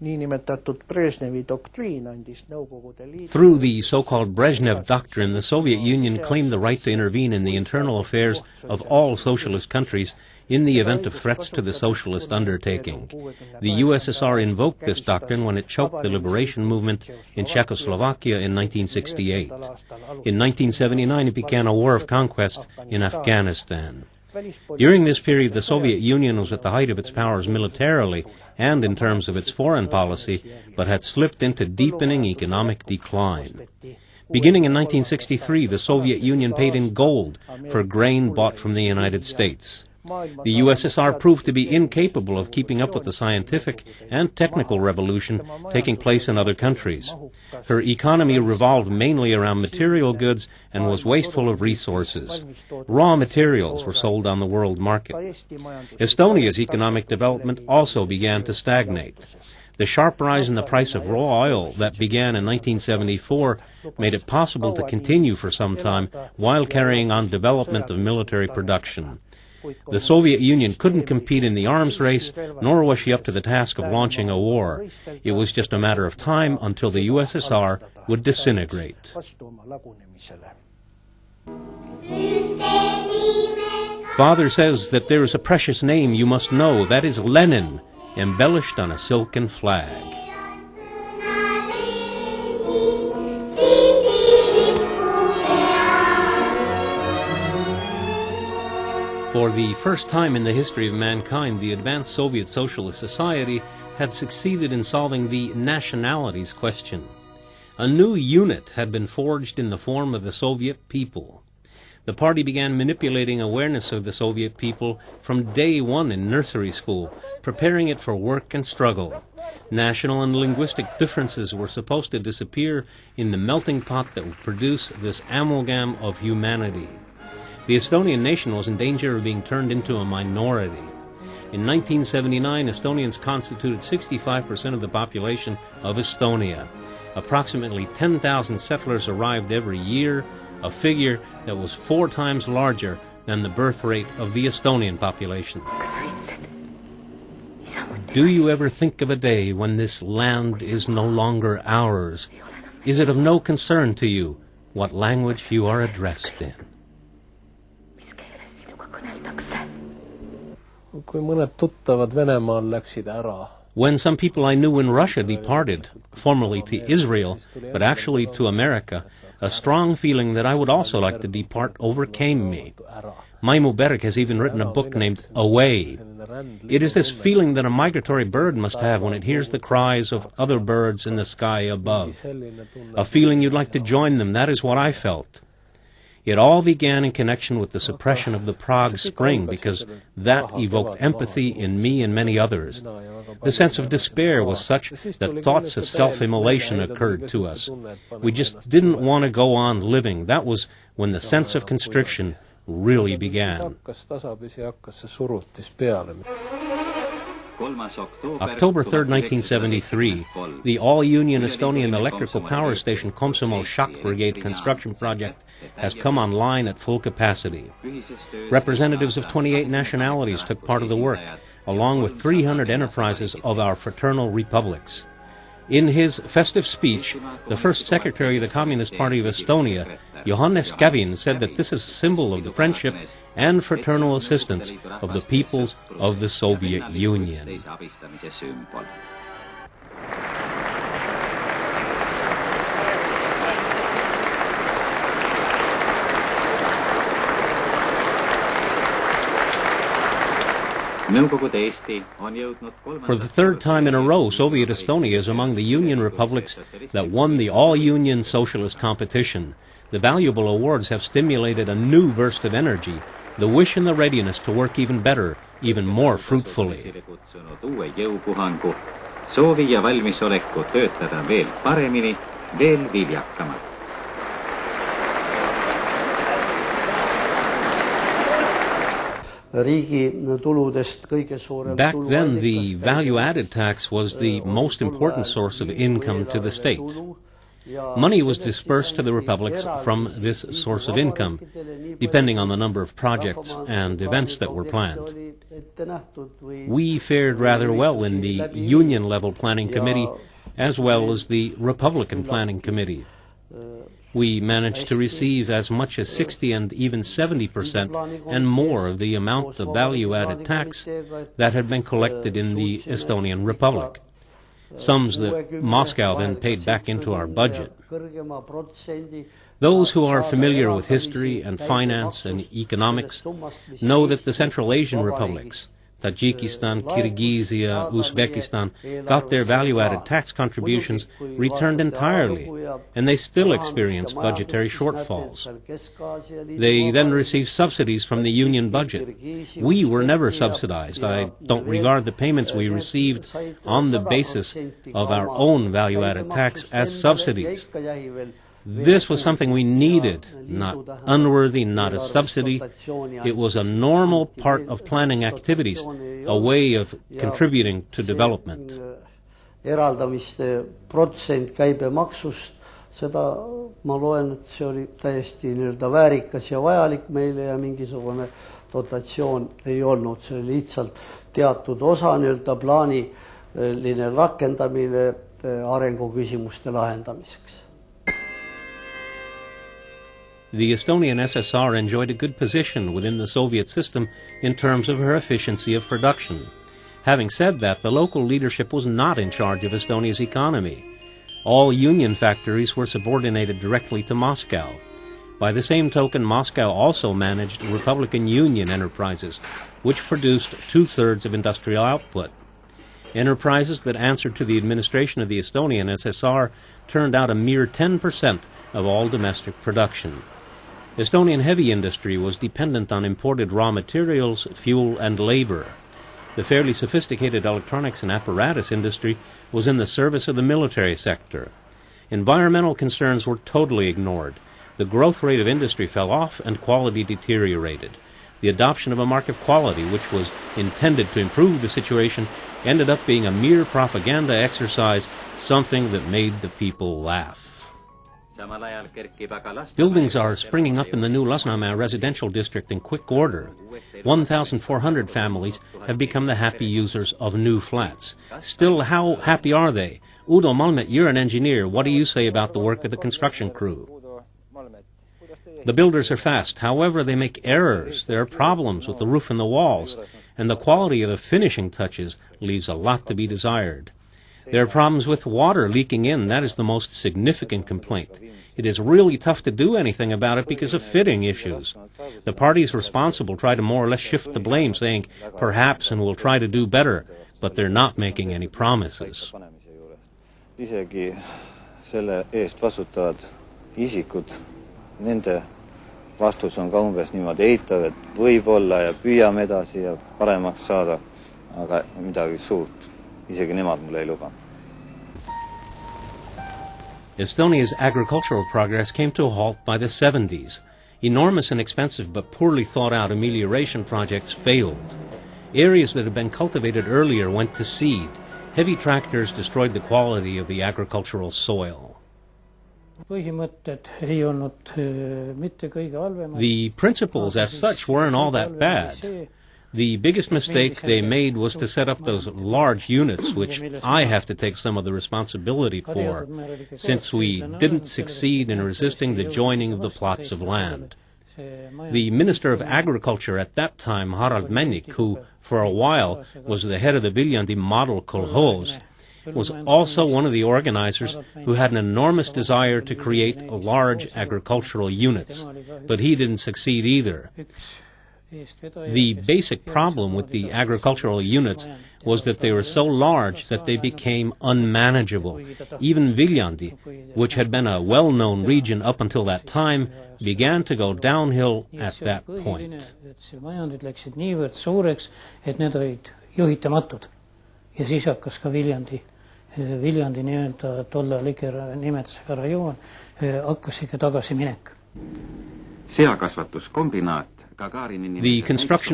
Through the so-called Brezhnev Doctrine, the Soviet Union claimed the right to intervene in the internal affairs of all socialist countries in the event of threats to the socialist undertaking. The USSR invoked this doctrine when it choked the liberation movement in Czechoslovakia in 1968. In 1979, it began a war of conquest in Afghanistan. During this period, the Soviet Union was at the height of its powers militarily and in terms of its foreign policy, but had slipped into deepening economic decline. Beginning in 1963, the Soviet Union paid in gold for grain bought from the United States. The USSR proved to be incapable of keeping up with the scientific and technical revolution taking place in other countries. Her economy revolved mainly around material goods and was wasteful of resources. Raw materials were sold on the world market. Estonia's economic development also began to stagnate. The sharp rise in the price of raw oil that began in 1974 made it possible to continue for some time while carrying on development of military production. The Soviet Union couldn't compete in the arms race, nor was she up to the task of launching a war. It was just a matter of time until the USSR would disintegrate. Father says that there is a precious name you must know. That is Lenin, embellished on a silken flag. For the first time in the history of mankind, the advanced Soviet Socialist Society had succeeded in solving the nationalities question. A new unit had been forged in the form of the Soviet people. The party began manipulating awareness of the Soviet people from day one in nursery school, preparing it for work and struggle. National and linguistic differences were supposed to disappear in the melting pot that would produce this amalgam of humanity. The Estonian nation was in danger of being turned into a minority. In 1979, Estonians constituted 65% of the population of Estonia. Approximately 10,000 settlers arrived every year, a figure that was 4 times larger than the birth rate of the Estonian population. Do you ever think of a day when this land is no longer ours? Is it of no concern to you what language you are addressed in? When some people I knew in Russia departed, formerly to Israel, but actually to America, a strong feeling that I would also like to depart overcame me. Maimu Berg has even written a book named Away. It is this feeling that a migratory bird must have when it hears the cries of other birds in the sky above. A feeling you'd like to join them, that is what I felt. It all began in connection with the suppression of the Prague Spring, because that evoked empathy in me and many others. The sense of despair was such that thoughts of self-immolation occurred to us. We just didn't want to go on living. That was when the sense of constriction really began. October 3, 1973, the all-union Estonian electrical power station Komsomol Shock Brigade construction project has come online at full capacity. Representatives of 28 nationalities took part of the work, along with 300 enterprises of our fraternal republics. In his festive speech, the first secretary of the Communist Party of Estonia, Johannes Kävin, said that this is a symbol of the friendship and fraternal assistance of the peoples of the Soviet Union. For the 3rd time in a row, Soviet Estonia is among the Union republics that won the all-Union socialist competition. The valuable awards have stimulated a new burst of energy, the wish and the readiness to work even better, even more fruitfully. Soovi ja valmisoleku töötada veel paremini, veel viljakamalt. Back then, the value-added tax was the most important source of income to the state. Money was dispersed to the republics from this source of income, depending on the number of projects and events that were planned. We fared rather well in the Union-level Planning Committee, as well as the Republican Planning Committee. We managed to receive as much as 60 and even 70% and more of the amount of value-added tax that had been collected in the Estonian Republic, sums that Moscow then paid back into our budget. Those who are familiar with history and finance and economics know that the Central Asian republics, Tajikistan, Kyrgyzia, Uzbekistan, got their value-added tax contributions returned entirely, and they still experience budgetary shortfalls. They then receive subsidies from the union budget. We were never subsidized. I don't regard the payments we received on the basis of our own value-added tax as subsidies. This was something we needed, not unworthy, not a subsidy. It was a normal part of planning activities, a way of contributing to development. Eraldamiste protsent käibemaksust, seda ma loen, et see oli täiesti väärikas ja vajalik meile ja mingisugune dotatsioon ei olnud. See oli lihtsalt teatud osa plaaniline rakendamine arenguküsimuste lahendamiseks. The Estonian SSR enjoyed a good position within the Soviet system in terms of her efficiency of production. Having said that, the local leadership was not in charge of Estonia's economy. All union factories were subordinated directly to Moscow. By the same token, Moscow also managed Republican Union enterprises, which produced 2/3 of industrial output. Enterprises that answered to the administration of the Estonian SSR turned out a mere 10% of all domestic production. Estonian heavy industry was dependent on imported raw materials, fuel, and labor. The fairly sophisticated electronics and apparatus industry was in the service of the military sector. Environmental concerns were totally ignored. The growth rate of industry fell off and quality deteriorated. The adoption of a mark of quality, which was intended to improve the situation, ended up being a mere propaganda exercise, something that made the people laugh. Buildings are springing up in the new Lasnamäe residential district in quick order. 1,400 families have become the happy users of new flats. Still, how happy are they? Udo Malmet, you're an engineer. What do you say about the work of the construction crew? The builders are fast. However, they make errors. There are problems with the roof and the walls, and the quality of the finishing touches leaves a lot to be desired. There are problems with water leaking in. That is the most significant complaint. It is really tough to do anything about it because of fitting issues. The parties responsible try to more or less shift the blame, saying, perhaps, and we'll try to do better, but they're not making any promises. Isegi selle eest vastutavad isikud, nende vastus on ka umbes niimoodi eitav, et võib-olla ja püüame edasi ja paremaks saada, aga midagi suurt. Isegi nemad mulle ei luba. Estonia's agricultural progress came to a halt by the 70s. Enormous and expensive but poorly thought-out amelioration projects failed. Areas that had been cultivated earlier went to seed. Heavy tractors destroyed the quality of the agricultural soil. The principles as such weren't all that bad. The biggest mistake they made was to set up those large units, which I have to take some of the responsibility for, since we didn't succeed in resisting the joining of the plots of land. The Minister of Agriculture at that time, Harald Mennik, who for a while was the head of the Viljandi model kolkhoz, was also one of the organizers who had an enormous desire to create large agricultural units, but he didn't succeed either. The basic problem with the agricultural units was that they were so large that they became unmanageable. Even Viljandi, which had been a well-known region up until that time, began to go downhill at that point. Seakasvatuskombinaat The construction